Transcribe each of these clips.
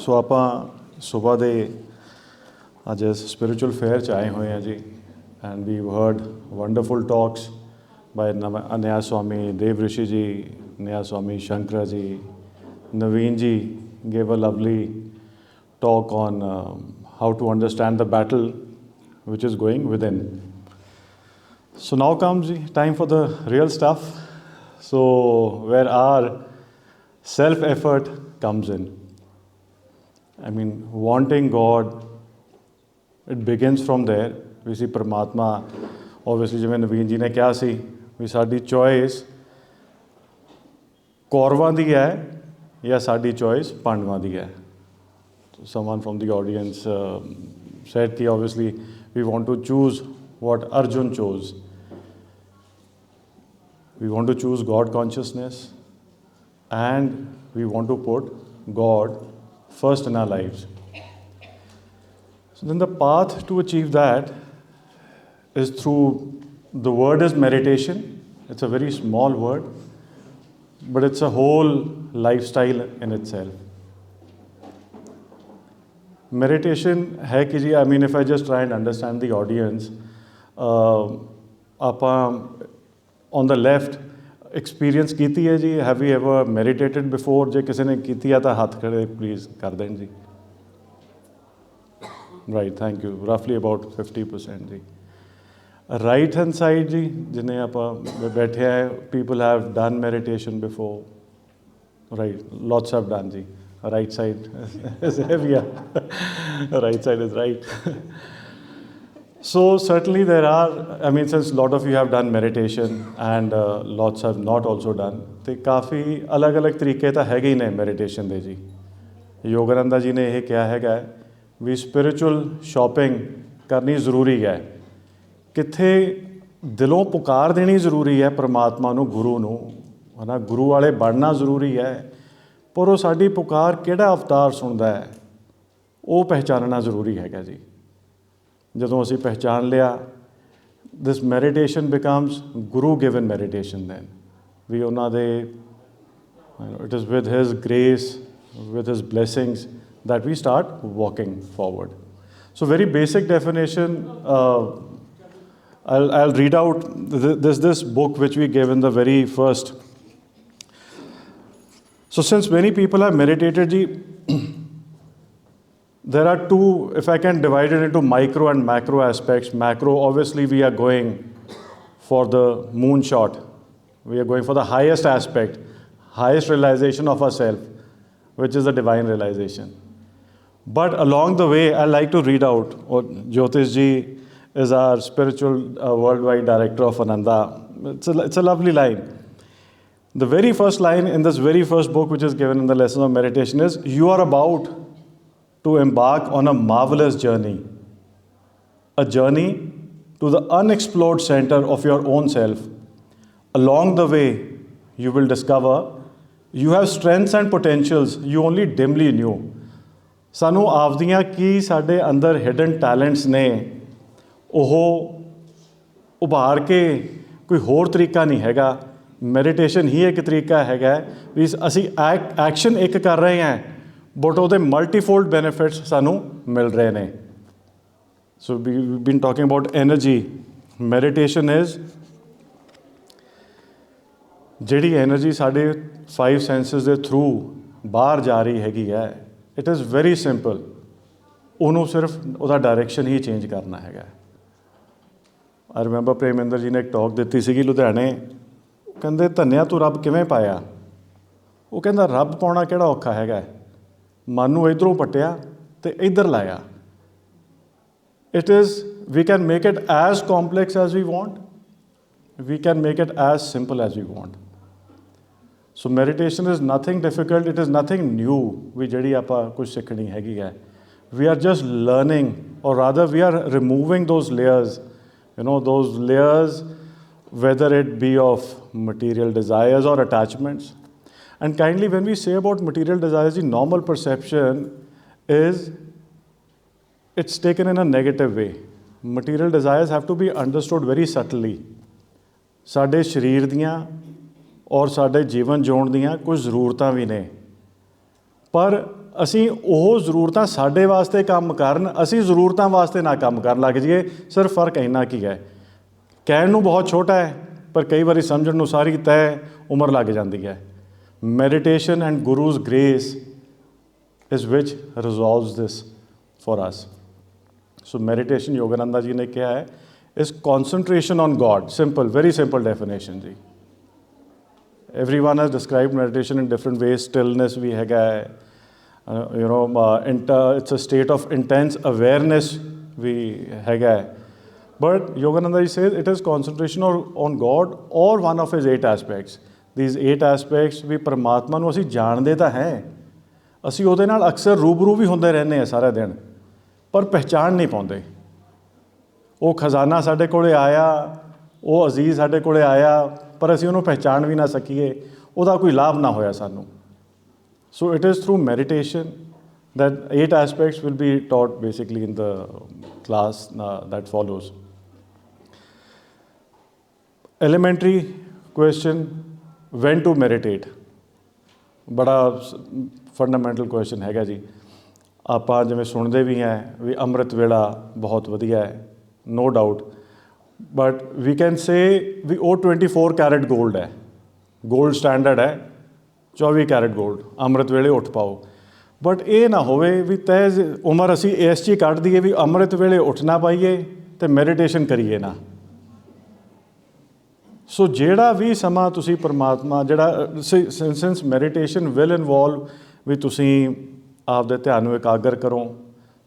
सो आपां सुबह दे अज spiritual fair च आए हुए हैं जी and we heard wonderful talks by Nyay Swami देव ऋषि जी, न्याय स्वामी शंकर जी, नवीन जी gave a lovely talk on how to understand the battle which is going within. So now comes the time for the real stuff. So where our self-effort comes in. I mean, wanting God, it begins from there. We see Paramatma, obviously ਜਿਵੇਂ ਨਵੀਨ ਜੀ ਨੇ ਕਿਹਾ ਸੀ ਵੀ ਸਾਡੀ choice ਕੌਰਵਾਂ ਦੀ ਹੈ ਜਾਂ ਸਾਡੀ choice ਪਾਂਡਵਾਂ ਦੀ ਹੈ. Someone from the audience said that obviously we want to choose what Arjun chose. We want to choose God consciousness and we want to put God first in our lives. So then the path to achieve that is through, the word is meditation. It's a very small word, but it's a whole lifestyle in itself. Meditation है कि जी, I mean, if I just try and understand the audience, ਆਪਾਂ on the left experience कीती है जी, have you ever meditated before? जे किसी ने कीती है तो हाथ खड़े प्लीज़ कर दें जी. Right, thank you. रफली अबाउट 50% जी. राइट हैंड साइड जी, जिन्हें आप बैठे हैं, people have done meditation before. Right, lots have done जी. Right side is heavier. Right side is right. So certainly there are, I mean, since lot of you have done meditation and lots have not also done, तो काफ़ी अलग अलग तरीके तो हैगे ही ने meditation दे जी. योगानंदा जी ने यह क्या हैगा भी स्पिरिचुअल शॉपिंग करनी ज़रूरी है. कित्थे दिलों पुकार देनी ज़रूरी है परमात्मा नू, गुरु नू, है ना, गुरु वाले बनना ज़रूरी है, पर वो साडी पुकार किहड़ा अवतार सुनदा है वो पहचानना ज़रूरी हैगा जी. ਜਦੋਂ ਅਸੀਂ ਪਹਿचान लिया, this meditation becomes guru given meditation then. We ਉਹਨਾਂ ਦੇ, it is with his grace, with his blessings that we start walking forward. So very basic definition, I'll read out this book which we gave in the very first. So since many people have meditated ji, there are two, if I can divide it into micro and macro aspects. Macro, obviously we are going for the moonshot. We are going for the highest aspect, highest realization of ourselves, which is the divine realization. But along the way, I like to read out, Jyotish ji is our spiritual worldwide director of Ananda. It's a lovely line. The very first line in this very first book, which is given in the lesson of meditation, is, you are about to embark on a marvelous journey, a journey to the unexplored center of your own self. Along the way, you will discover you have strengths and potentials you only dimly knew. ਸਾਨੂੰ ਆਪਦੀਆਂ ਕੀ ਸਾਡੇ ਅੰਦਰ hidden talents ਨੇ, ਉਹ ਉਭਾਰ ਕੇ ਕੋਈ ਹੋਰ ਤਰੀਕਾ ਨਹੀਂ ਹੈਗਾ. ਮੈਡੀਟੇਸ਼ਨ ਹੀ ਇੱਕ ਤਰੀਕਾ ਹੈਗਾ ਵੀ ਅਸੀਂ ਐਕਸ਼ਨ ਇੱਕ ਕਰ ਰਹੇ ਹਾਂ, बट ਉਹਦੇ मल्टीफोल्ड बेनिफिट्स सानू मिल रहे हैं. So we been talking about energy. Meditation is जिहड़ी एनर्जी साढ़े 5 सेंसिस के थ्रू बाहर जा रही हैगी है, इट इज़ वेरी सिंपल. उन्होंने सिर्फ उसका डायरैक्शन ही चेंज करना है. आई रिमेंबर प्रेमिंਦਰ जी ने एक टॉक दी सी लुधियाने. कहते धन्या तू रब किवें पाया? वो कहता रब पाउणा किहड़ा औखा हैगा, मन नूं इधरों पट्टिया तो इधर लाया. It is, we can make it as complex as we want, we can make it as simple as we want. So meditation is nothing difficult, it is nothing new भी जिहड़ी आपां कुछ सीखनी हैगी है. वी आर जस्ट लर्निंग, और rather we are removing those layers, you know, those layers, whether it be of material desires or attachments. And kindly, when we say about material desires, the normal perception is it's taken in a negative way. Material desires have to be understood very subtly. साडे शरीर दियाँ और साडे जीवन जीण दियाँ कुछ ज़रूरतां भी ने, पर ਅਸੀਂ ਉਹ ਜ਼ਰੂਰਤਾਂ ਸਾਡੇ ਵਾਸਤੇ ਕੰਮ ਕਰਨ, ਅਸੀਂ ਜ਼ਰੂਰਤਾਂ ਵਾਸਤੇ ਨਾ ਕੰਮ ਕਰਨ ਲੱਗ ਜਾਈਏ। ਸਿਰਫ ਫਰਕ ਇੰਨਾ ਕੀ ਹੈ, ਕਹਿਣ ਨੂੰ ਬਹੁਤ ਛੋਟਾ ਹੈ ਪਰ ਕਈ ਵਾਰੀ ਸਮਝਣ ਨੂੰ ਸਾਰੀ ਤੈਅ ਉਮਰ ਲੱਗ ਜਾਂਦੀ ਹੈ। Meditation and guru's grace is which resolves this for us. So meditation Yogananda ji ने क्या है is concentration on God. Simple, very simple definition जी। Everyone has described meditation in different ways. Stillness भी हैगा है, it's a state of intense awareness भी हैगा है। But Yogananda ji says it is concentration on God और one of his 8 aspects. These 8 aspects भी परमात्मा नूं असीं जाणदे तां है, असीं उहदे नाल अक्सर रूबरू भी हुंदे रहंदे आ सारा दिन, पर पहचान नहीं पाते। वो खजाना साढ़े कोले आया, वो अजीज़ साढ़े कोले आया, पर असीं उन्होंने पहचान भी ना सकीए, उसका कोई लाभ ना होया सानू। So it is through meditation that 8 aspects will be taught basically in the class that follows. Elementary question, when to meditate, बड़ा फंडामेंटल क्वेश्चन हैगा जी। ਆਪਾਂ ਜਿਵੇਂ ਸੁਣਦੇ ਵੀ ਹੈ ਵੀ ਅੰਮ੍ਰਿਤ ਵੇਲਾ ਬਹੁਤ ਵਧੀਆ ਹੈ, no doubt, but we can say we ਉਹ 24 ਕੈਰਟ ਗੋਲਡ ਹੈ, ਗੋਲਡ ਸਟੈਂਡਰਡ ਹੈ, 24 ਕੈਰਟ ਗੋਲਡ, ਅੰਮ੍ਰਿਤ ਵੇਲੇ ਉੱਠ ਪਾਓ। ਬਟ ਇਹ ਨਾ ਹੋਵੇ ਵੀ ਤੈਅ ਉਮਰ ਅਸੀਂ ਇਸ 'ਚ ਹੀ ਕੱਢ ਦਈਏ ਵੀ ਅੰਮ੍ਰਿਤ ਵੇਲੇ ਉੱਠ ਨਾ ਪਾਈਏ ਅਤੇ ਮੈਡੀਟੇਸ਼ਨ ਕਰੀਏ ਨਾ। ਸੋ ਜਿਹੜਾ ਵੀ ਸਮਾਂ ਤੁਸੀਂ ਪਰਮਾਤਮਾ ਜਿਹੜਾ ਸਿੰਸ ਮੈਡੀਟੇਸ਼ਨ ਵਿਲ ਇਨਵੋਲਵ ਵੀ ਤੁਸੀਂ ਆਪਦੇ ਧਿਆਨ ਨੂੰ ਇਕਾਗਰ ਕਰੋ,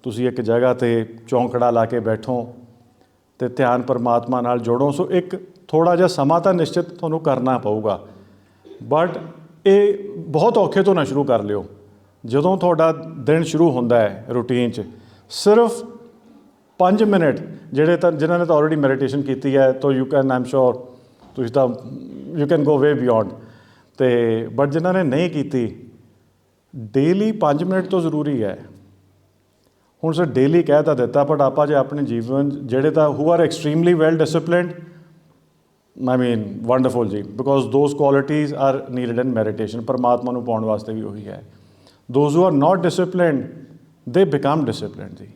ਤੁਸੀਂ ਇੱਕ ਜਗ੍ਹਾ 'ਤੇ ਚੌਂਕੜਾ ਲਾ ਕੇ ਬੈਠੋ ਅਤੇ ਧਿਆਨ ਪਰਮਾਤਮਾ ਨਾਲ ਜੋੜੋ। ਸੋ ਇੱਕ ਥੋੜ੍ਹਾ ਜਿਹਾ ਸਮਾਂ ਤਾਂ ਨਿਸ਼ਚਿਤ ਤੁਹਾਨੂੰ ਕਰਨਾ ਪਊਗਾ, ਬਟ ਇਹ ਬਹੁਤ ਔਖੇ ਤੋਂ ਨਾ ਸ਼ੁਰੂ ਕਰ ਲਿਓ। ਜਦੋਂ ਤੁਹਾਡਾ ਦਿਨ ਸ਼ੁਰੂ ਹੁੰਦਾ ਹੈ ਰੂਟੀਨ 'ਚ, ਸਿਰਫ 5 ਮਿੰਟ ਜਿਹੜੇ ਤਾਂ ਜਿਨ੍ਹਾਂ ਨੇ ਤਾਂ ਆਲਰੇਡੀ ਮੈਡੀਟੇਸ਼ਨ ਕੀਤੀ ਹੈ ਤਾਂ ਯੂ ਕੈਨ, ਆਈ ਐਮ ਸ਼ੋਰ ਤੁਸੀਂ ਤਾਂ you can go way beyond. ਅਤੇ ਬਟ ਜਿਨ੍ਹਾਂ ਨੇ ਨਹੀਂ ਕੀਤੀ, ਡੇਲੀ 5 ਮਿੰਟ ਤੋਂ ਜ਼ਰੂਰੀ ਹੈ। ਹੁਣ ਸਰ ਡੇਲੀ ਕਹਿ ਤਾਂ ਦਿੱਤਾ, ਬਟ ਆਪਾਂ ਜੇ ਆਪਣੇ ਜੀਵਨ ਜਿਹੜੇ ਤਾਂ who are extremely well disciplined, I mean wonderful ਜੀ, because those qualities are needed in meditation. ਪਰਮਾਤਮਾ ਨੂੰ ਪਾਉਣ ਵਾਸਤੇ ਵੀ ਉਹੀ ਹੈ। Those who are not disciplined, ਦੇ ਬਿਕਮ ਡਿਸਿਪਲਿਨਡ ਜੀ,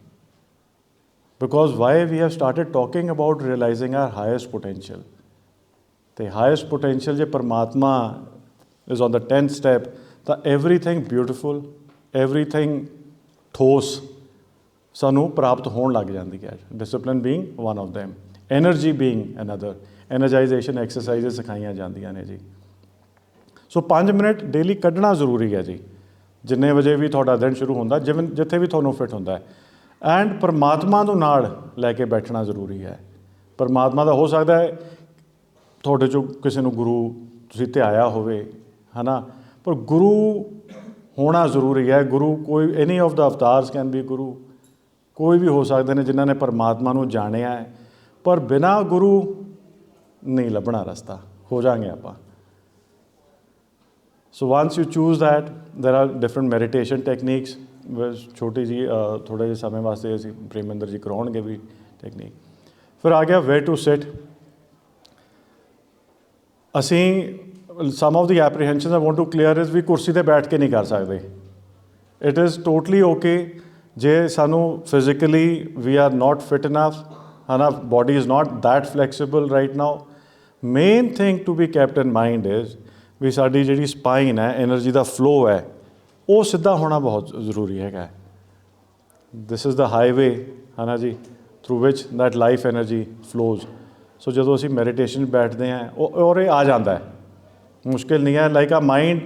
because why we have started talking about realising our highest potential. ਅਤੇ ਹਾਈਐਸਟ ਪੋਟੈਂਸ਼ੀਅਲ ਜੇ ਪਰਮਾਤਮਾ is on the 10th step, ਤਾਂ ਐਵਰੀਥਿੰਗ ਬਿਊਟੀਫੁਲ, ਐਵਰੀਥਿੰਗ ਠੋਸ ਸਾਨੂੰ ਪ੍ਰਾਪਤ ਹੋਣ ਲੱਗ ਜਾਂਦੀ ਹੈ। Discipline being one of them, energy being another. Energisation exercise ਸਿਖਾਈਆਂ ਜਾਂਦੀਆਂ ਨੇ ਜੀ। ਸੋ 5 ਮਿੰਟ ਡੇਲੀ ਕੱਢਣਾ ਜ਼ਰੂਰੀ ਹੈ ਜੀ, ਜਿੰਨੇ ਵਜੇ ਵੀ ਤੁਹਾਡਾ ਦਿਨ ਸ਼ੁਰੂ ਹੁੰਦਾ, ਜਿਵੇਂ ਜਿੱਥੇ ਵੀ ਤੁਹਾਨੂੰ ਫਿੱਟ ਹੁੰਦਾ ਹੈ। ਐਂਡ ਪਰਮਾਤਮਾ ਨੂੰ ਨਾਲ ਲੈ ਕੇ ਬੈਠਣਾ ਜ਼ਰੂਰੀ ਹੈ। ਪਰਮਾਤਮਾ ਦਾ ਹੋ ਸਕਦਾ ਹੈ ਤੁਹਾਡੇ 'ਚੋਂ ਕਿਸੇ ਨੂੰ ਗੁਰੂ ਤੁਸੀਂ ਧਿਆਇਆ ਹੋਵੇ, ਹੈ ਨਾ, ਪਰ ਗੁਰੂ ਹੋਣਾ ਜ਼ਰੂਰੀ ਹੈ। ਗੁਰੂ ਕੋਈ any of the avatars can be guru, ਕੋਈ ਵੀ ਹੋ ਸਕਦੇ ਨੇ ਜਿਨ੍ਹਾਂ ਨੇ ਪਰਮਾਤਮਾ ਨੂੰ ਜਾਣਿਆ ਹੈ, ਪਰ ਬਿਨਾਂ ਗੁਰੂ ਨਹੀਂ ਲੱਭਣਾ ਰਸਤਾ, ਹੋ ਜਾਵਾਂਗੇ ਆਪਾਂ। So once you choose that, there are different meditation techniques. ਛੋਟੀ ਜੀ ਥੋੜ੍ਹੇ ਜਿਹੇ ਸਮੇਂ ਵਾਸਤੇ ਅਸੀਂ ਪ੍ਰੇਮਿੰਦਰ ਜੀ ਕਰਾਉਣਗੇ ਵੀ ਟੈਕਨੀਕ। ਫਿਰ ਆ ਗਿਆ ਵੇਅਰ ਟੂ ਸਿਟ। ਅਸੀਂ some of the apprehensions I want to clear is ਵੀ ਕੁਰਸੀ 'ਤੇ ਬੈਠ ਕੇ ਨਹੀਂ ਕਰ ਸਕਦੇ। ਇਟ ਇਜ਼ ਟੋਟਲੀ ਓਕੇ ਜੇ ਸਾਨੂੰ physically we are not fit enough, ਹੈ ਨਾ, body is not that flexible right now. Main thing to be kept in mind is ਵੀ ਸਾਡੀ ਜਿਹੜੀ ਸਪਾਈਨ ਹੈ, ਐਨਰਜੀ ਦਾ ਫਲੋ ਹੈ, ਉਹ ਸਿੱਧਾ ਹੋਣਾ ਬਹੁਤ ਜ਼ਰੂਰੀ ਹੈਗਾ। ਦਿਸ ਇਜ਼ ਦ ਹਾਈਵੇ, ਹੈ ਨਾ ਜੀ, through which that life energy flows. So ਜਦੋਂ ਅਸੀਂ ਮੈਡੀਟੇਸ਼ਨ ਬੈਠਦੇ ਹਾਂ, ਉਹ ਔਰ ਇਹ ਆ ਜਾਂਦਾ ਹੈ, ਮੁਸ਼ਕਿਲ ਨਹੀਂ ਹੈ। ਲਾਈਕ ਆ ਮਾਈਂਡ,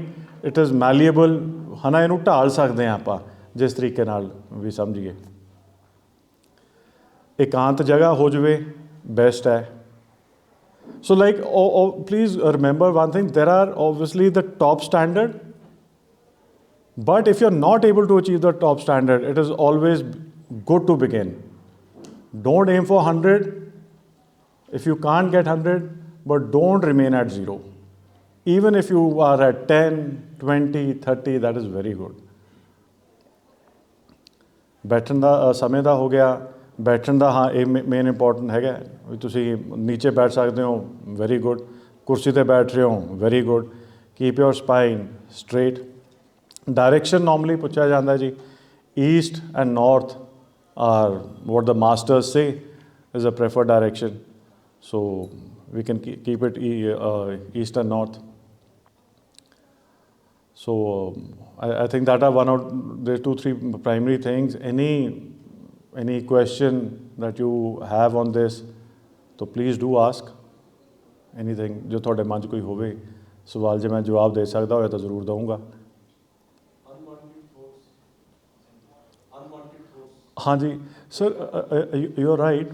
ਇਟ ਇਜ਼ ਮੈਲੀਏਬਲ, ਹੈ ਨਾ, ਇਹਨੂੰ ਢਾਲ ਸਕਦੇ ਹਾਂ ਆਪਾਂ ਜਿਸ ਤਰੀਕੇ ਨਾਲ ਵੀ ਸਮਝੀਏ। ਇਕਾਂਤ ਜਗ੍ਹਾ ਹੋ ਜਾਵੇ, ਬੈਸਟ ਹੈ। So like please remember one thing, there are obviously the top standard, but if you're not able to achieve the top standard, it is always good to begin. Don't aim for 100 if you can't get 100, but don't remain at 0. Even if you are at 10, 20, 30, that is very good. ਬੈਠਣ ਦਾ ਸਮੇਂ ਦਾ ਹੋ ਗਿਆ। ਬੈਠਣ ਦਾ ਹਾਂ, ਇਹ main important ਹੈਗਾ ਵੀ ਤੁਸੀਂ ਨੀਚੇ ਬੈਠ ਸਕਦੇ ਹੋ, ਵੈਰੀ ਗੁੱਡ। ਕੁਰਸੀ 'ਤੇ ਬੈਠ ਰਹੇ ਹੋ, very good. Keep your spine straight. Direction normally पूछा जाता है जी, east and north are what the masters say is a preferred direction, so we can keep it east and north. So I think that are one of the 2-3 primary things. Any question that you have on this, तो please do ask anything. जो थोड़े मन च कोई होवे सवाल, जे मैं जवाब दे सकता होया तो ज़रूर दूँगा. हाँ जी sir, you are right.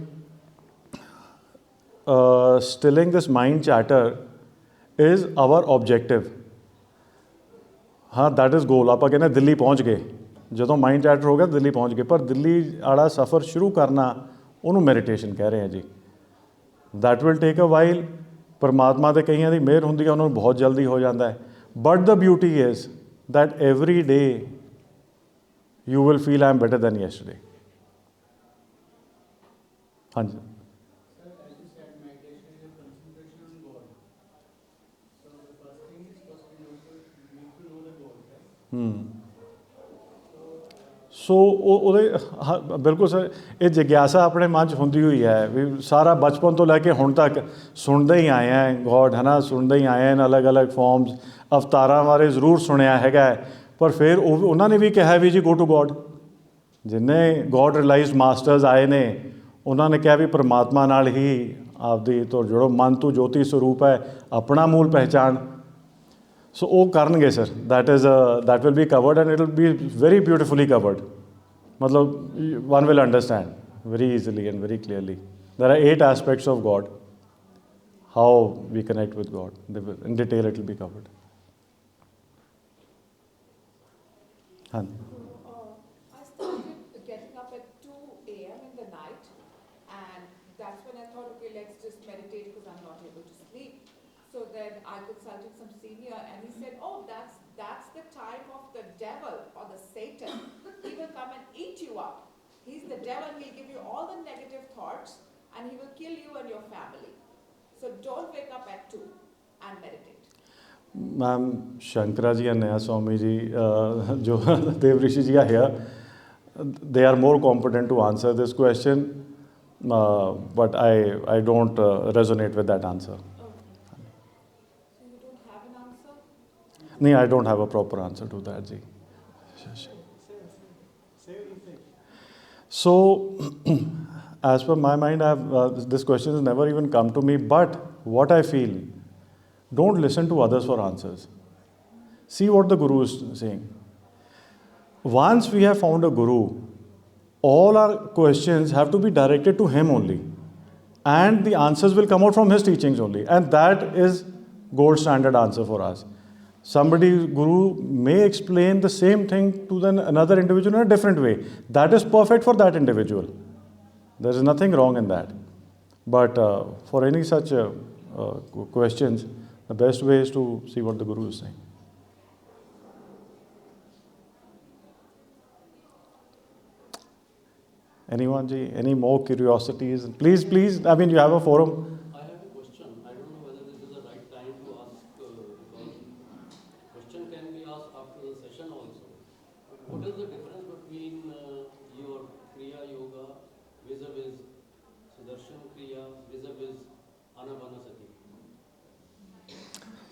Stilling this mind chatter is our objective. हाँ, दैट इज़ गोल. आप कहने दिल्ली पहुँच गए, जो माइंड चैटर हो गया दिल्ली पहुँच गए, पर दिल्ली वाला सफ़र शुरू करना उन्होंने मैडिटेशन कह रहे हैं जी. That will take a while. परमात्मा के कईयां की मेहर होंदी है, उन्होंने बहुत जल्दी हो जाता है. But the beauty is that every day you will feel I am better than yesterday. हाँ जी. सो हाँ बिल्कुल सर, ये जिग्यासा अपने मन च होंदी हुई है भी सारा बचपन तो लैके हुण तक सुनते ही आए हैं गॉड, है ना, सुनते ही आए हैं अलग अलग फॉर्म्स. अवतारां बारे जरूर सुनिया है, पर फिर उन्होंने भी कहा भी जी गो टू गॉड. जिन्हें गॉड रियलाइज्ड मास्टर्स आए ने उन्होंने कहा भी परमात्मा नाल ही आपदी तो जुड़ो, मन तो ज्योति स्वरूप है, अपना मूल पहचान. सो वो करनगे sir, that will be covered and it will be very beautifully covered. मतलब one will understand very easily and very clearly. There are 8 aspects of God, how we connect with God in detail, it will be covered. हाँ. I started getting up at 2 a.m. in the night, and that's when I thought, okay, let's just meditate because I'm not able to sleep. So then I consulted some senior, and he said, oh, that's the time of the devil or the Satan. He will come and eat you up. He's the devil. He'll give you all the negative thoughts, and he will kill you and your family. So don't wake up at 2 and meditate. Ma'am Shankara ji and Naya Swami ji, जो देव ऋषि जी are here, they are more competent to answer this question, but I don't resonate with that answer. Okay. So you don't have an answer? No, I don't have a proper answer to that ji. So as per my mind, I have this question has never even come to me, but what I feel, don't listen to others for answers. See what the Guru is saying. Once we have found a Guru, all our questions have to be directed to him only. And the answers will come out from his teachings only. And that is gold standard answer for us. Somebody, Guru, may explain the same thing to another individual in a different way. That is perfect for that individual. There is nothing wrong in that. But for any such questions, the best way is to see what the Guru is saying. Anyone, ji? Any more curiosities? Please, I mean, you have a forum. I have a question. I don't know whether this is the right time to ask, because question can be asked after the session also. What is the difference between your Kriya Yoga vis-a-vis Sudarshan Kriya vis-a-vis Anapanasati?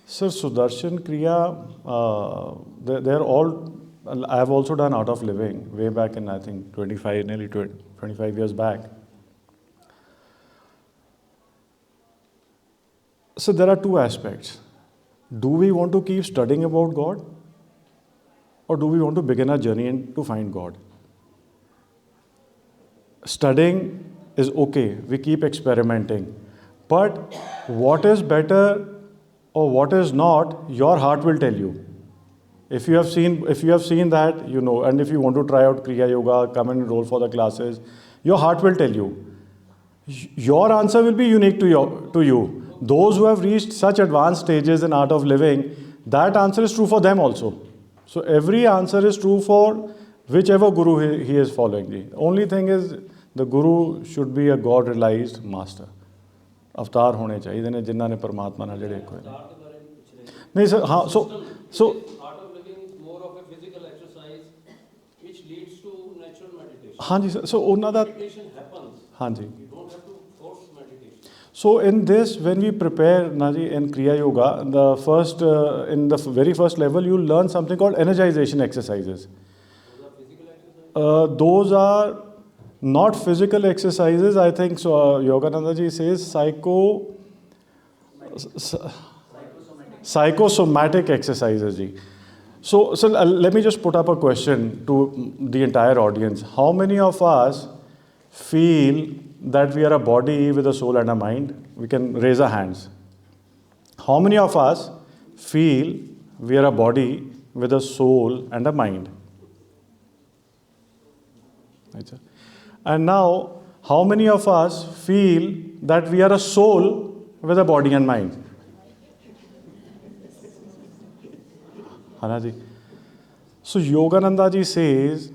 Sir, Sudarshan Kriya, they're all, I have also done Art of Living way back in, I think, 25 years back. So there are two aspects. Do we want to keep studying about God, or do we want to begin our journey to find God? Studying is okay, we keep experimenting. But what is better or what is not, your heart will tell you. If you have seen that, you know, and if you want to try out Kriya Yoga, come and enroll for the classes, your heart will tell you. Your answer will be unique to you. Those who have reached such advanced stages in Art of Living, that answer is true for them also. So every answer is true for whichever Guru he is following. The only thing is, the Guru should be a God-realized master. अवतार होने चाहिए ने जिन्हों ने परमात्मा नाल जिहड़े कोई नहीं सर. हाँ, so Art of Living is more of a physical natural meditation. हाँ जी सर, सो ਉਹਨਾਂ ਦਾ Meditation happens. हाँ जी. You don't have to force meditation. So in this, when we prepare Naji in Kriya Yoga, the first in the very first level, you learn something called energization exercises. Those are physical exercises. Those are not physical exercises. I think so. Yogananda ji says psychosomatic exercises. Ji. So let me just put up a question to the entire audience. How many of us feel that we are a body with a soul and a mind? We can raise our hands. How many of us feel we are a body with a soul and a mind? Right, sir? And now, how many of us feel that we are a soul with a body and mind? Hana ji. So Yogananda ji says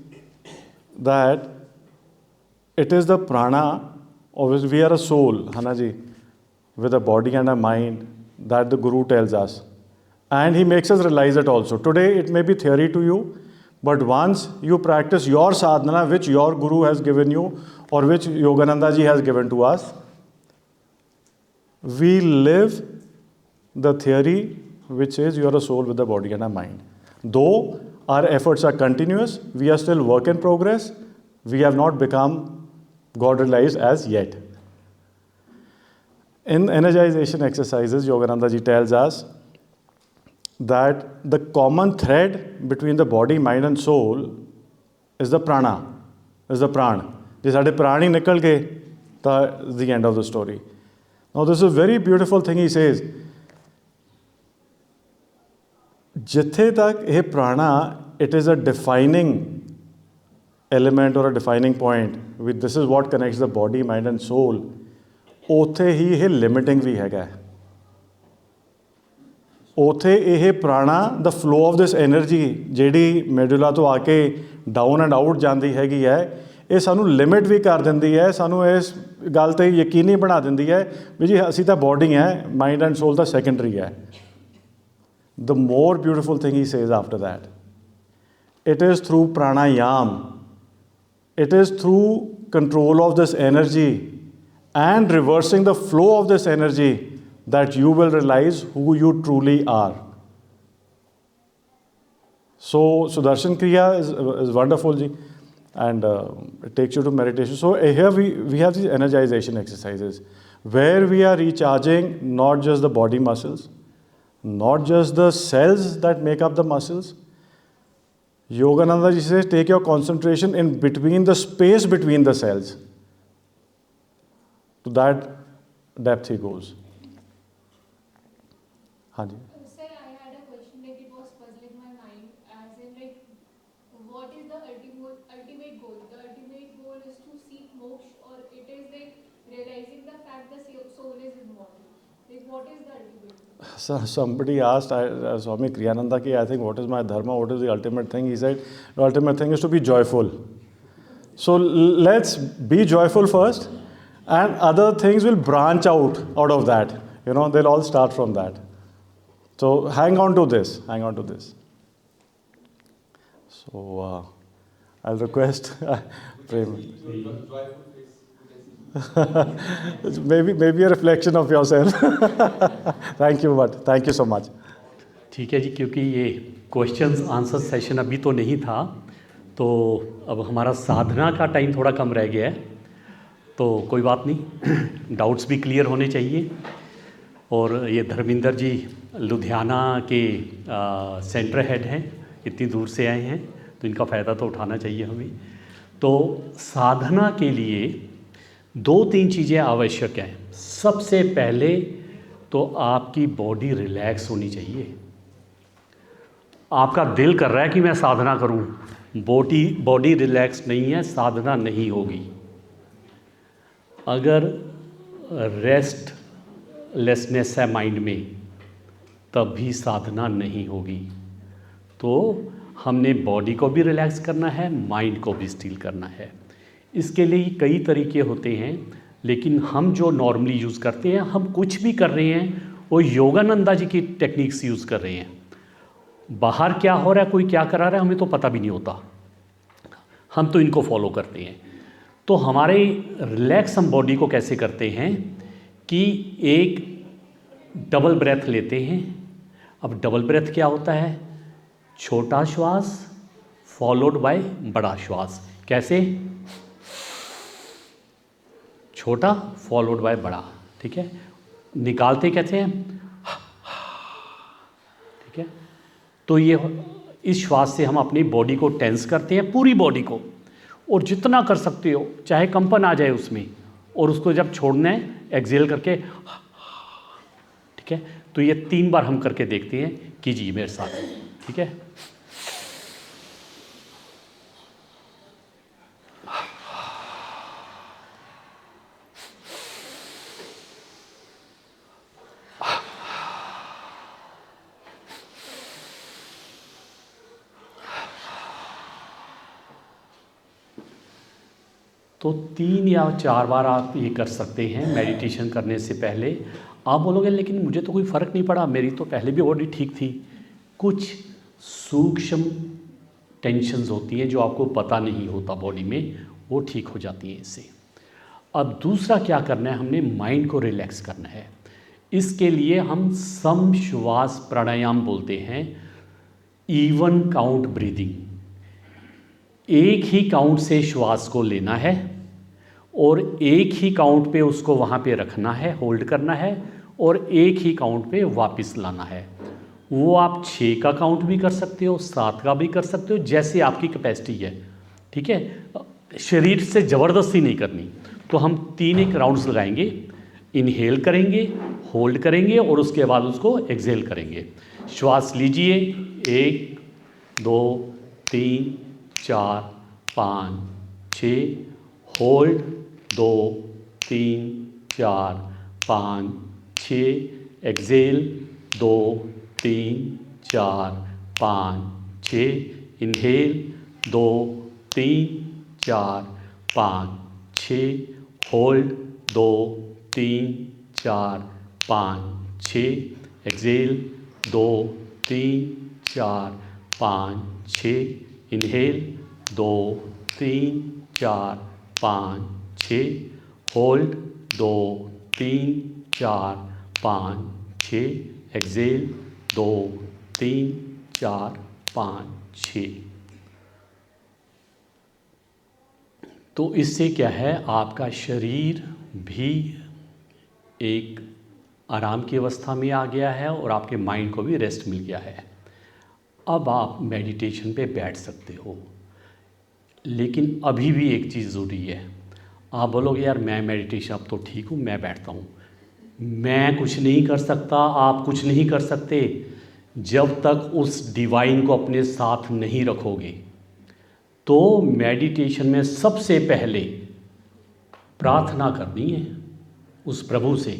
that it is the prana, obviously we are a soul, Hana ji, with a body and a mind, that the Guru tells us. And he makes us realize it also. Today it may be theory to you, but once you practice your sadhana, which your Guru has given you, or which Yogananda ji has given to us, we live the theory which is you are a soul with a body and a mind. Though our efforts are continuous, we are still work in progress, we have not become God realized as yet. In energization exercises, Yogananda ji tells us that the common thread between the body, mind and soul is the prana, is the pran. Je sade pran hi nikal gaye, that's the end of the story. Now this is a very beautiful thing he says. Jithe tak eh prana, it is a defining element or a defining point. This is what connects the body, mind and soul. Othe hi eh limiting vi hega. Othe eh prana, the flow of this energy, ਜਿਹੜੀ medulla ਤੋਂ ਆ ਕੇ down and out ਜਾਂਦੀ ਹੈਗੀ ਹੈ, ਇਹ ਸਾਨੂੰ limit ਵੀ ਕਰ ਦਿੰਦੀ ਹੈ, ਸਾਨੂੰ ਇਸ ਗੱਲ ਤੇ ਯਕੀਨੀ ਬਣਾ ਦਿੰਦੀ ਹੈ ਵੀ ਜੀ ਅਸੀਂ ਤਾਂ ਬੋਡੀ ਹੈ, ਮਾਈਂਡ ਐਂਡ ਸੋਲ ਤਾਂ ਸੈਕੰਡਰੀ ਹੈ. The more beautiful thing he says after that, it is through pranayam, it is through control of this energy and reversing the flow of this energy that you will realize who you truly are. So Sudarshan Kriya is wonderful, ji, and it takes you to meditation. So here we have these energization exercises where we are recharging not just the body muscles, not just the cells that make up the muscles. Yogananda ji says take your concentration in between the space between the cells. To that depth he goes. Haan ji. Sir, I had a question, like it was puzzling my mind, as in like, what is the ultimate goal? The ultimate goal is to seek moksha, or it is like realizing the fact the soul is immortal. Like, what is the ultimate goal? So somebody asked Swami Kriyananda, I think, what is my dharma? What is the ultimate thing? He said, the ultimate thing is to be joyful. So let's be joyful first, and other things will branch out of that. You know, they'll all start from that. So hang on to this. Hang on to this. So I'll request Prem. maybe a reflection of yourself. Thank you, but thank you so much. ठीक है जी, क्योंकि ये questions answer session अभी तो नहीं था, तो अब हमारा साधना का टाइम थोड़ा कम रह गया है, तो कोई बात नहीं, डाउट्स भी क्लियर होने चाहिए. और ये धर्मिंदर जी लुधियाना के सेंटर हेड हैं, इतनी दूर से आए हैं, तो इनका फ़ायदा तो उठाना चाहिए हमें. तो साधना के लिए 2-3 चीज़ें आवश्यक हैं. सबसे पहले तो आपकी बॉडी रिलैक्स होनी चाहिए. आपका दिल कर रहा है कि मैं साधना करूं, बॉडी रिलैक्स नहीं है, साधना नहीं होगी. अगर रेस्टलेसनेस है माइंड में, तब भी साधना नहीं होगी. तो हमने बॉडी को भी रिलैक्स करना है, माइंड को भी स्टील करना है. इसके लिए कई तरीके होते हैं, लेकिन हम जो नॉर्मली यूज़ करते हैं, हम कुछ भी कर रहे हैं वो योगानंदा जी की टेक्निक्स यूज़ कर रहे हैं. बाहर क्या हो रहा है, कोई क्या करा रहा है, हमें तो पता भी नहीं होता. हम तो इनको फॉलो करते हैं। तो हमारे रिलैक्स हम बॉडी को कैसे करते हैं कि एक डबल ब्रेथ लेते हैं। अब डबल ब्रेथ क्या होता है? छोटा श्वास फॉलोड बाय बड़ा श्वास। कैसे? छोटा फॉलोड बाय बड़ा, ठीक है। निकालते कैसे हैं? ठीक है। तो ये इस श्वास से हम अपनी बॉडी को टेंस करते हैं, पूरी बॉडी को, और जितना कर सकते हो, चाहे कंपन आ जाए उसमें, और उसको जब छोड़ना है एक्सेल करके, ठीक है। तो ये 3 बार हम करके देखते हैं, कीजिए मेरे साथ, ठीक है। तो 3 या 4 बार आप ये कर सकते हैं मेडिटेशन करने से पहले। आप बोलोगे लेकिन मुझे तो कोई फ़र्क नहीं पड़ा, मेरी तो पहले भी बॉडी ठीक थी। कुछ सूक्ष्म टेंशन्स होती हैं जो आपको पता नहीं होता बॉडी में, वो ठीक हो जाती हैं इससे। अब दूसरा क्या करना है, हमने माइंड को रिलैक्स करना है। इसके लिए हम सम श्वास प्राणायाम बोलते हैं, इवन काउंट ब्रीदिंग। एक ही काउंट से श्वास को लेना है और एक ही काउंट पे उसको वहाँ पे रखना है, होल्ड करना है, और एक ही काउंट पे वापस लाना है। वो आप 6 का काउंट भी कर सकते हो, 7 का भी कर सकते हो, जैसे आपकी कैपेसिटी है, ठीक है। शरीर से ज़बरदस्ती नहीं करनी। तो हम 3 एक राउंड्स लगाएंगे, इनहेल करेंगे, होल्ड करेंगे और उसके बाद उसको एक्सहेल करेंगे। श्वास लीजिए, 1 2 3 4 5 6, hold 2 3 4 5 6, exhale 2 3 4 5 6, inhale 2 3 4 5 6, hold 2 3 4 5 6, exhale 2 3 4 5 6, inhale 2 3 4 5 6, hold 2 3 4 5 6, exhale 2 3 4 5 6। तो इससे क्या है, आपका शरीर भी एक आराम की अवस्था में आ गया है और आपके माइंड को भी रेस्ट मिल गया है। अब आप मेडिटेशन पे बैठ सकते हो। लेकिन अभी भी एक चीज़ ज़रूरी है। आप बोलोगे यार मैं मेडिटेशन अब तो ठीक हूँ, मैं बैठता हूँ। मैं कुछ नहीं कर सकता, आप कुछ नहीं कर सकते जब तक उस डिवाइन को अपने साथ नहीं रखोगे। तो मेडिटेशन में सबसे पहले प्रार्थना करनी है उस प्रभु से।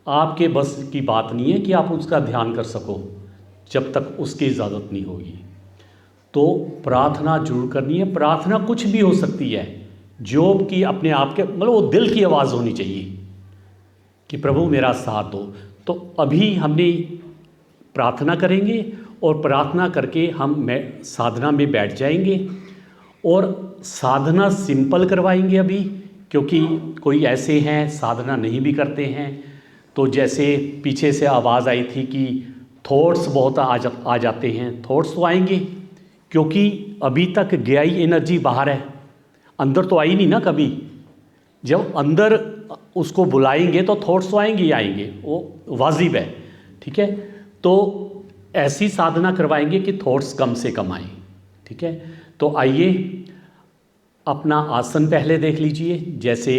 आपके बस की बात नहीं है कि आप उसका ध्यान कर सको जब तक उसकी इजाज़त नहीं होगी। तो प्रार्थना जरूर करनी है। प्रार्थना कुछ भी हो सकती है, जो कि अपने आप के मतलब वो दिल की आवाज़ होनी चाहिए कि प्रभु मेरा साथ दो। तो अभी हमने प्रार्थना करेंगे और प्रार्थना करके हम साधना में बैठ जाएंगे और साधना सिंपल करवाएंगे अभी, क्योंकि कोई ऐसे हैं साधना नहीं भी करते हैं। तो जैसे पीछे से आवाज़ आई थी कि थॉट्स बहुत आ जाते हैं। थॉट्स तो आएंगे क्योंकि अभी तक गया ही एनर्जी बाहर है, अंदर तो आई नहीं ना कभी। जब अंदर उसको बुलाएंगे तो थॉट्स तो आएंगे ही आएंगे, वो वाजिब है, ठीक है। तो ऐसी साधना करवाएंगे कि थॉट्स कम से कम आए, ठीक है। तो आइए अपना आसन पहले देख लीजिए। जैसे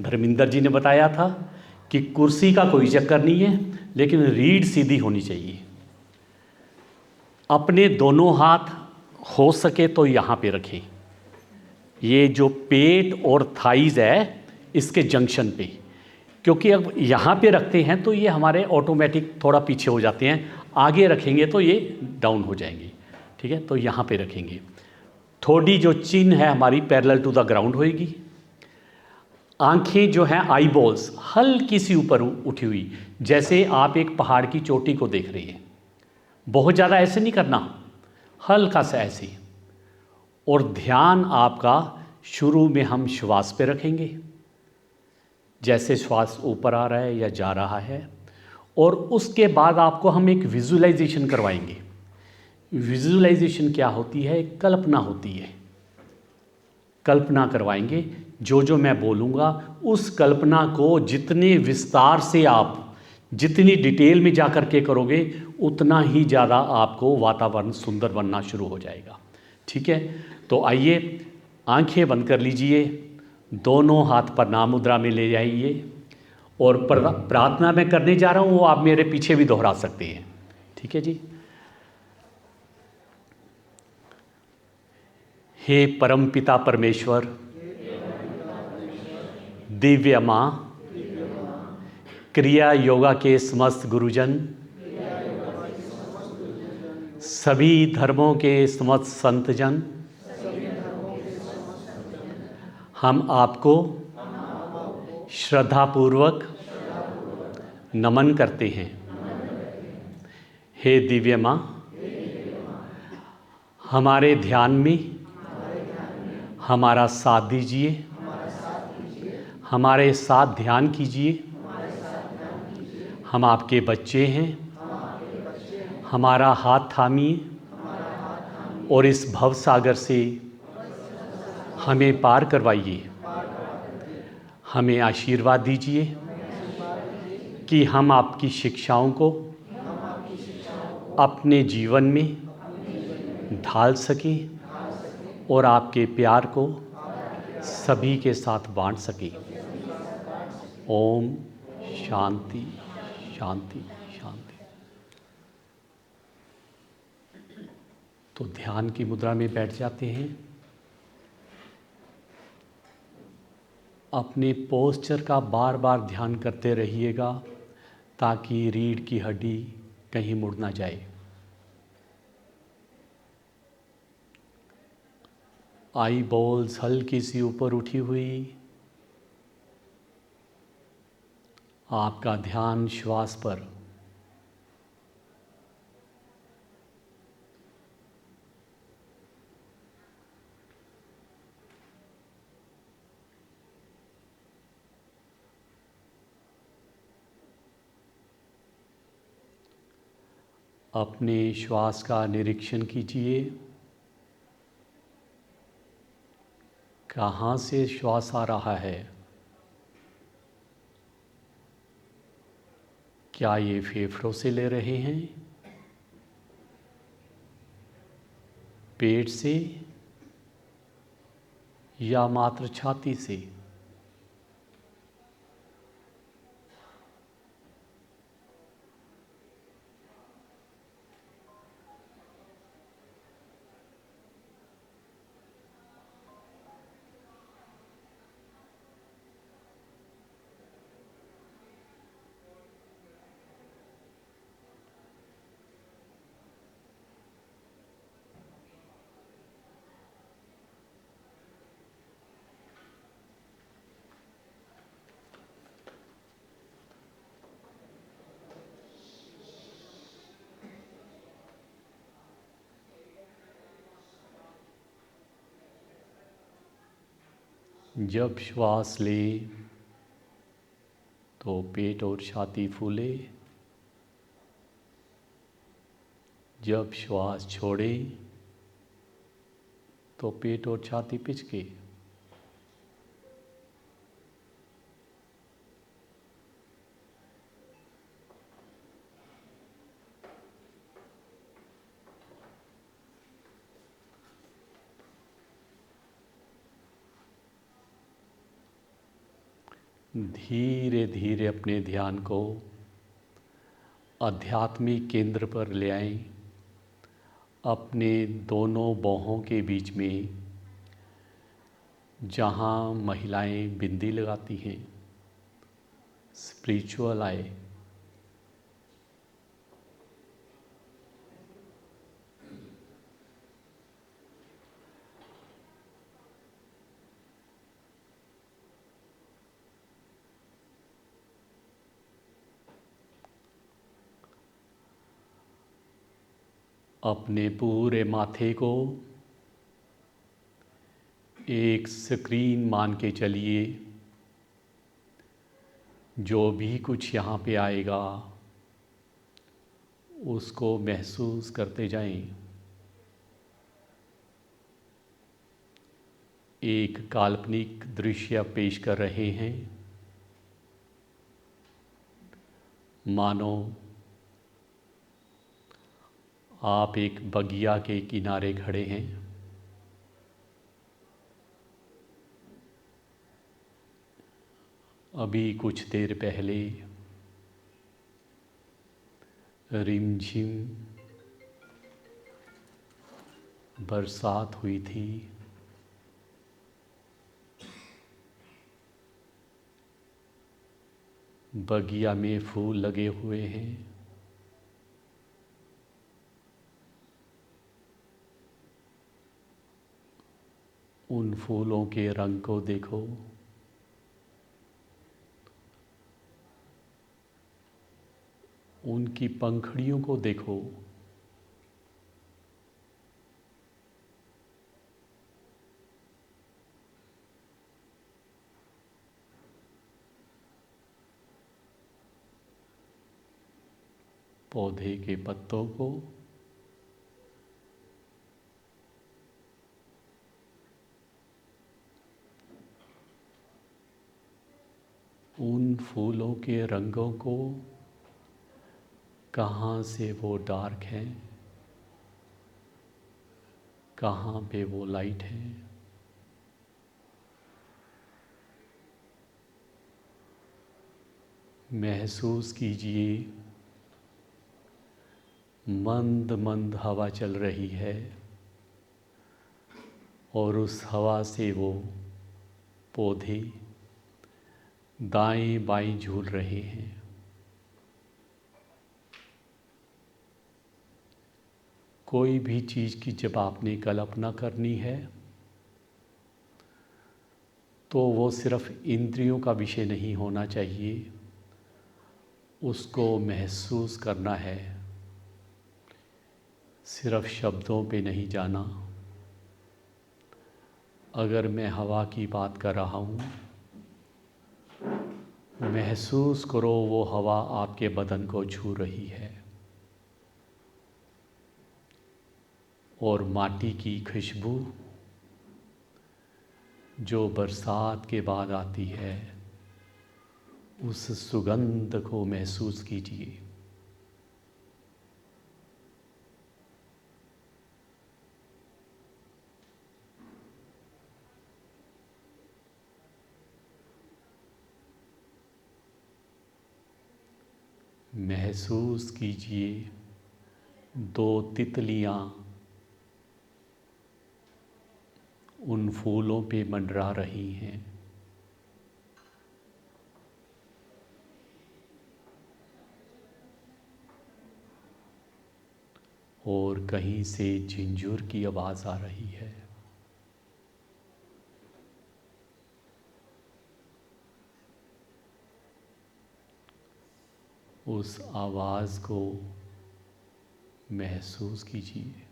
धर्मिंदर जी ने बताया था कि कुर्सी का कोई चक्कर नहीं है, लेकिन रीढ़ सीधी होनी चाहिए। अपने दोनों हाथ हो सके तो यहाँ पे रखें, ये जो पेट और थाइज है इसके जंक्शन पे, क्योंकि अब यहाँ पे रखते हैं तो ये हमारे ऑटोमेटिक थोड़ा पीछे हो जाते हैं, आगे रखेंगे तो ये डाउन हो जाएंगे, ठीक है। तो यहाँ पे रखेंगे। थोड़ी जो चिन है हमारी पैरेलल टू द ग्राउंड होएगी। आंखें जो हैं आई बॉल्स हल्की सी ऊपर उठी हुई, जैसे आप एक पहाड़ की चोटी को देख रहे हैं। बहुत ज़्यादा ऐसे नहीं करना, हल्का सा ऐसे। और ध्यान आपका शुरू में हम श्वास पे रखेंगे, जैसे श्वास ऊपर आ रहा है या जा रहा है, और उसके बाद आपको हम एक विजुअलाइजेशन करवाएंगे। विजुअलाइजेशन क्या होती है? कल्पना होती है। कल्पना करवाएंगे, जो जो मैं बोलूँगा उस कल्पना को जितने विस्तार से आप जितनी डिटेल में जा कर के करोगे उतना ही ज़्यादा आपको वातावरण सुंदर बनना शुरू हो जाएगा। ठीक है, तो आइए आंखें बंद कर लीजिए, दोनों हाथ प्रणाम मुद्रा में ले जाइए, और प्रार्थना मैं करने जा रहा हूँ वो आप मेरे पीछे भी दोहरा सकते हैं। ठीक है जी। हे परम पिता परमेश्वर, दिव्य माँ, क्रिया योगा के समस्त गुरुजन, सभी धर्मों के समस्त संतजन, हम आपको श्रद्धापूर्वक नमन करते हैं। हे दिव्य माँ, हमारे ध्यान में हमारा साथ दीजिए, हमारे साथ ध्यान कीजिए। हम आपके बच्चे हैं, हमारा हाथ थामिए और इस भव सागर से हमें पार करवाइए। हमें आशीर्वाद दीजिए कि हम आपकी शिक्षाओं को अपने जीवन में ढाल सकें और आपके प्यार को सभी के साथ बांट सकें। ओम शांति शांति शांति। तो ध्यान की मुद्रा में बैठ जाते हैं। अपने पोस्चर का बार बार ध्यान करते रहिएगा ताकि रीढ़ की हड्डी कहीं मुड़ ना जाए। आई बॉल्स हल्की सी ऊपर उठी हुई। आपका ध्यान श्वास पर। अपने श्वास का निरीक्षण कीजिए। कहाँ से श्वास आ रहा है? क्या ये फेफड़ों से ले रहे हैं, पेट से, या मात्र छाती से? जब श्वास ले तो पेट और छाती फूले, जब श्वास छोड़े तो पेट और छाती पिचके। धीरे धीरे अपने ध्यान को आध्यात्मिक केंद्र पर ले आएं। अपने दोनों बाहों के बीच में जहाँ महिलाएं बिंदी लगाती हैं, स्पिरिचुअल आए। अपने पूरे माथे को एक स्क्रीन मान के चलिए, जो भी कुछ यहाँ पे आएगा उसको महसूस करते जाएं। एक काल्पनिक दृश्य पेश कर रहे हैं, मानो आप एक बगिया के किनारे खड़े हैं। अभी कुछ देर पहले रिमझिम बरसात हुई थी। बगिया में फूल लगे हुए हैं। उन फूलों के रंग को देखो। उनकी पंखुड़ियों को देखो। पौधे के पत्तों को, उन फूलों के रंगों को, कहाँ से वो डार्क हैं, कहाँ पे वो लाइट है। महसूस कीजिए, मंद मंद हवा चल रही है और उस हवा से वो पौधे दाएं बाएं झूल रहे हैं। कोई भी चीज़ की जब आपने कल्पना करनी है तो वो सिर्फ इंद्रियों का विषय नहीं होना चाहिए, उसको महसूस करना है, सिर्फ शब्दों पे नहीं जाना। अगर मैं हवा की बात कर रहा हूँ, महसूस करो वो हवा आपके बदन को छू रही है। और माटी की खुशबू जो बरसात के बाद आती है, उस सुगंध को महसूस कीजिए। महसूस कीजिए दो तितलियाँ उन फूलों पे मंडरा रही हैं। और कहीं से झिंझुर की आवाज़ आ रही है। उस आवाज़ को महसूस कीजिए।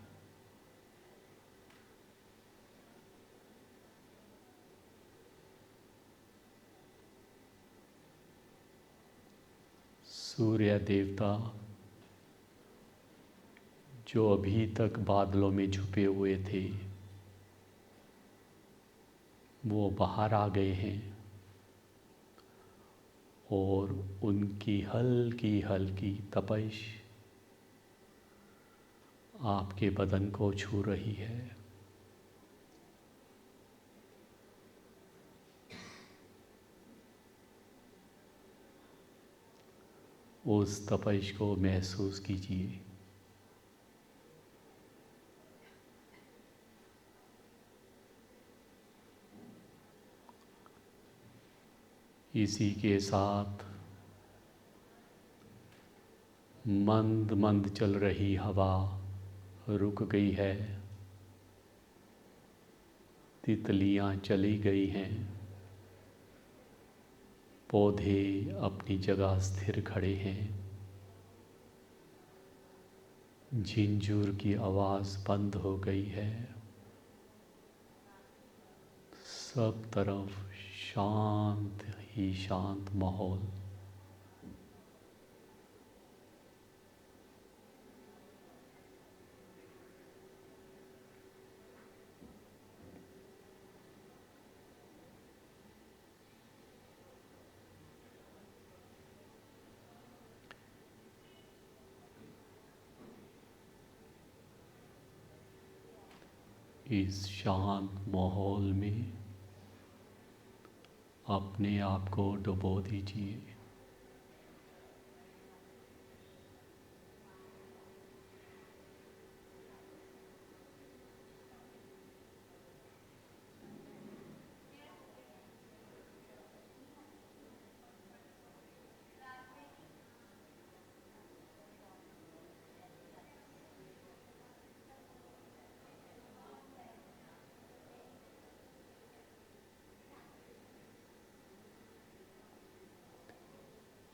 सूर्य देवता जो अभी तक बादलों में छुपे हुए थे, वो बाहर आ गए हैं और उनकी हल्की हल्की तपिश आपके बदन को छू रही है। उस तपिश को महसूस कीजिए। इसी के साथ मंद मंद चल रही हवा रुक गई है। तितलियाँ चली गई हैं। पौधे अपनी जगह स्थिर खड़े हैं। झिंझुर की आवाज़ बंद हो गई है। सब तरफ शांत ही शांत माहौल। इस शांत माहौल में अपने आप को डुबो दीजिए।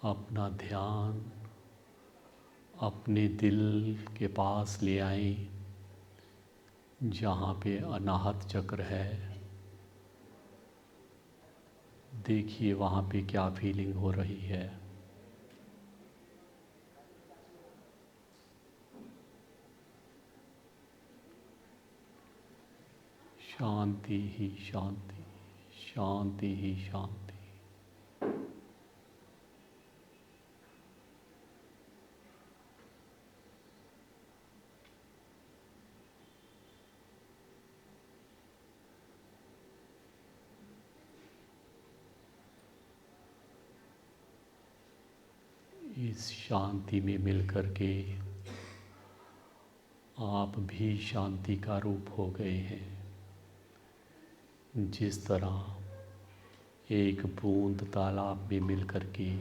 अपना ध्यान अपने दिल के पास ले आएं, जहाँ पे अनाहत चक्र है। देखिए वहाँ पे क्या फीलिंग हो रही है। शांति ही शांति, शांति ही शांति। इस शांति में मिलकर के आप भी शांति का रूप हो गए हैं। जिस तरह एक बूंद तालाब में मिलकर के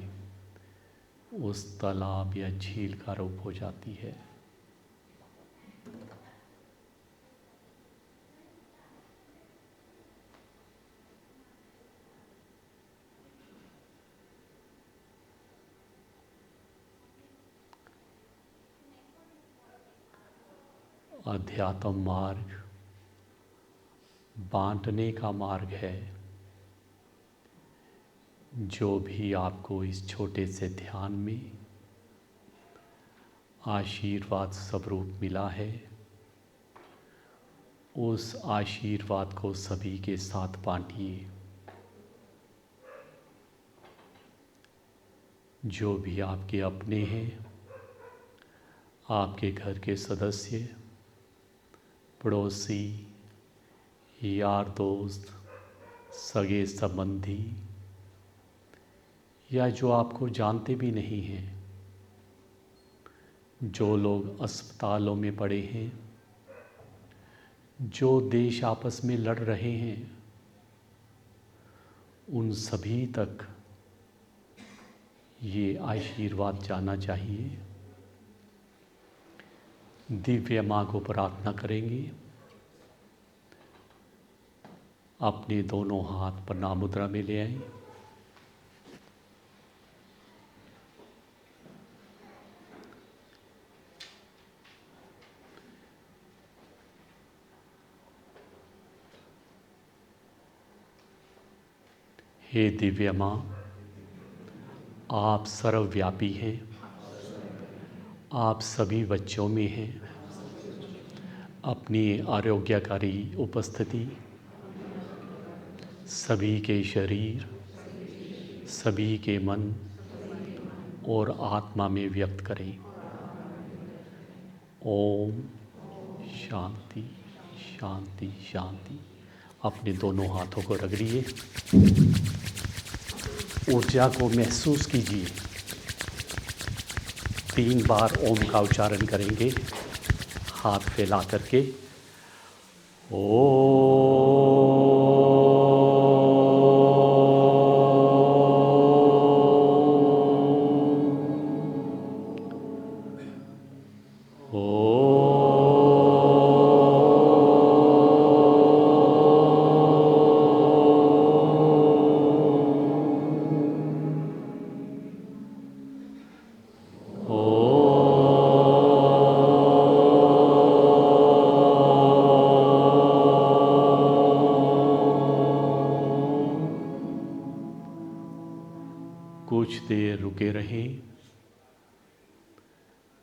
उस तालाब या झील का रूप हो जाती है। अध्यात्म मार्ग बांटने का मार्ग है। जो भी आपको इस छोटे से ध्यान में आशीर्वाद स्वरूप मिला है, उस आशीर्वाद को सभी के साथ बांटिए। जो भी आपके अपने हैं, आपके घर के सदस्य, पड़ोसी, यार दोस्त, सगे संबंधी, या जो आपको जानते भी नहीं हैं, जो लोग अस्पतालों में पड़े हैं, जो देश आपस में लड़ रहे हैं, उन सभी तक ये आशीर्वाद जाना चाहिए। दिव्य माँ को प्रार्थना करेंगे। अपने दोनों हाथ प्रणाम मुद्रा में ले आएं। हे दिव्य माँ, आप सर्वव्यापी हैं। आप सभी बच्चों में हैं। अपनी आरोग्यकारी उपस्थिति सभी के शरीर, सभी के मन और आत्मा में व्यक्त करें। ओम शांति शांति शांति। अपने दोनों हाथों को रगड़िए, ऊर्जा को महसूस कीजिए। 3 बार ओम का उच्चारण करेंगे हाथ फैला करके। कुछ देर रुके रहें।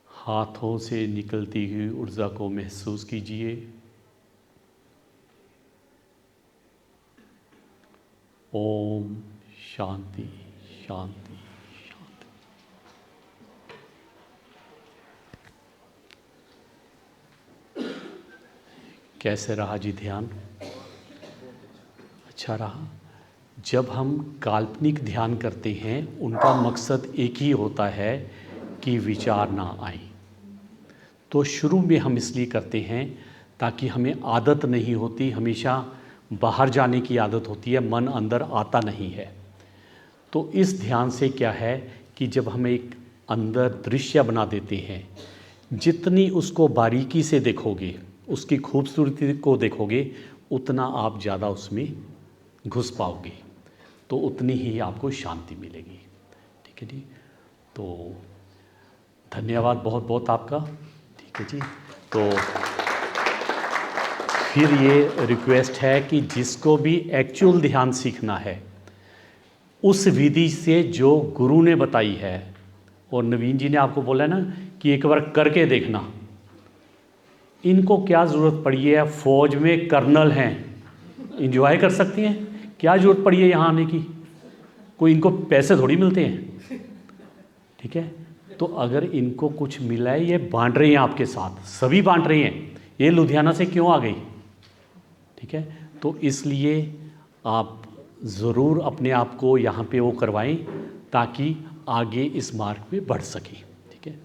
हाथों से निकलती हुई ऊर्जा को महसूस कीजिए। ओम शांति शांति शांति। कैसे रहा जी ध्यान? अच्छा रहा। जब हम काल्पनिक ध्यान करते हैं उनका मकसद एक ही होता है कि विचार ना आए। तो शुरू में हम इसलिए करते हैं ताकि हमें आदत नहीं होती, हमेशा बाहर जाने की आदत होती है, मन अंदर आता नहीं है। तो इस ध्यान से क्या है कि जब हम एक अंदर दृश्य बना देते हैं, जितनी उसको बारीकी से देखोगे, उसकी खूबसूरती को देखोगे, उतना आप ज़्यादा उसमें घुस पाओगे, तो उतनी ही आपको शांति मिलेगी। ठीक है जी। तो धन्यवाद बहुत बहुत आपका। ठीक है जी। तो फिर ये रिक्वेस्ट है कि जिसको भी एक्चुअल ध्यान सीखना है, उस विधि से जो गुरु ने बताई है, और नवीन जी ने आपको बोला है ना कि एक बार करके देखना, इनको क्या ज़रूरत पड़ी है? फौज में कर्नल हैं, इंजॉय कर सकती हैं, क्या ज़रूरत पड़ी है यहाँ आने की? कोई इनको पैसे थोड़ी मिलते हैं। ठीक है। तो अगर इनको कुछ मिला है, ये बांट रहे हैं आपके साथ, सभी बांट रहे हैं। ये लुधियाना से क्यों आ गई? ठीक है। तो इसलिए आप ज़रूर अपने आप को यहाँ पे वो करवाएं ताकि आगे इस मार्ग पे बढ़ सकें। ठीक है।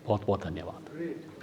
बहुत बहुत धन्यवाद।